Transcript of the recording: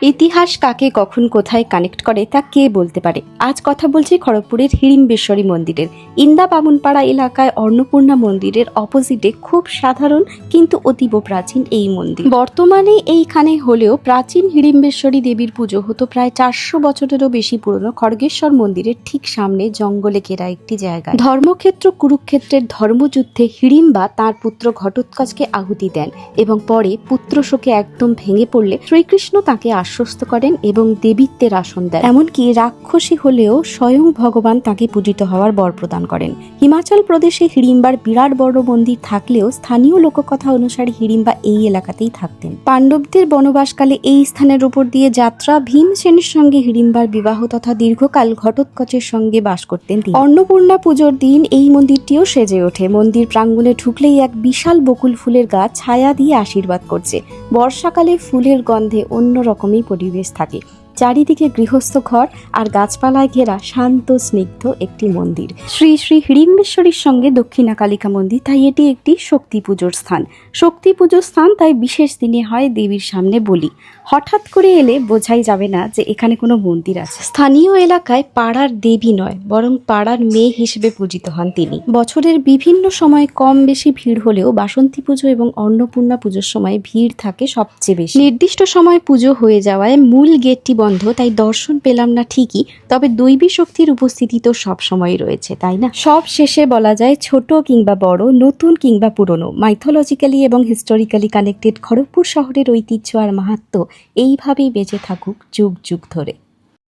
ইতিহাস কাকে কখন কোথায় কানেক্ট করে তা কে বলতে পারে। আজ কথা বলছি খড়গপুরের হিড়িম্বেশ্বরী মন্দিরের। ইন্দা বামুনপাড়া এলাকায় অন্নপূর্ণা মন্দিরের অপোজিটে খুব সাধারণ কিন্তু অতীব প্রাচীন এই মন্দির। বর্তমানে এইখানে হলেও প্রাচীন হিড়িম্বেশ্বরী দেবীর পুজো হতো প্রায় 400 বছরেরও বেশি পুরনো খড়গেশ্বর মন্দিরের ঠিক সামনে জঙ্গলে ঘেরা একটি জায়গা। ধর্মক্ষেত্র কুরুক্ষেত্রের ধর্মযুদ্ধে হিড়িম্বা তার পুত্র ঘটোৎকচকে আহুতি দেন এবং পরে পুত্র শোকে একদম ভেঙে পড়লে শ্রীকৃষ্ণ তাকে আশ্বস্ত করেন এবং দেবীত্বের আসন দেন। এমনকি রাক্ষসী হলেও স্বয়ং ভগবান তাকে পূজিত হওয়ার বর প্রদান করেন। হিমাচল প্রদেশে হিড়িম্বার বিরাট বড় মন্দির থাকলেও স্থানীয় লোককথা অনুসারে হিড়িম্বা এই এলাকাতেই থাকতেন। পাণ্ডবদের বনবাসকালে এই স্থানের উপর দিয়ে যাত্রা ভীমসেনের সঙ্গে হিড়িম্বার বিবাহ তথা দীর্ঘকাল ঘটোৎকচের সঙ্গে বাস করতেন তিনি। অন্নপূর্ণা পুজোর দিন এই মন্দিরটিও সেজে ওঠে। মন্দির প্রাঙ্গণে ঢুকলেই এক বিশাল বকুল ফুলের গাছ ছায়া দিয়ে আশীর্বাদ করছে। বর্ষাকালে ফুলের গন্ধে অন্যরকমই পরিবেশ থাকে। চারিদিকে গৃহস্থ ঘর আর গাছপালায় ঘেরা শান্ত স্নিগ্ধ একটি মন্দির। শ্রী শ্রী হিড়িম্বেশ্বরীর সঙ্গে দক্ষিণা কালিকা মন্দির, তাই এটি একটি শক্তি পুজোর স্থান। শক্তি পুজোর স্থান, তাই বিশেষ দিনে হয় দেবীর সামনে বলি। হঠাৎ করে এলে বোঝাই যাবে না যে এখানে কোনো মন্দির আছে। স্থানীয় এলাকায় পাড়ার দেবী নয়, বরং পাড়ার মেয়ে হিসেবে পূজিত হন তিনি। বছরের বিভিন্ন সময় কম বেশি ভিড় হলেও বাসন্তী পুজো এবং অন্নপূর্ণা পুজোর সময় ভিড় থাকে সবচেয়ে বেশি। নির্দিষ্ট সময় পুজো হয়ে যাওয়ায় মূল গেটটি বন্ধ, তাই দর্শন পেলাম না ঠিকই, তবে দৈবী শক্তির উপস্থিতি তো সব সময় রয়েছে, তাই না? সব শেষে বলা যায়, ছোট কিংবা বড়, নতুন কিংবা পুরনো, মাইথোলজিক্যালি এবং হিস্টোরিক্যালি কানেক্টেড খড়গপুর শহরের ঐতিহ্য আর মাহাত্ম্য এইভাবেই বেঁচে থাকুক যুগ যুগ ধরে।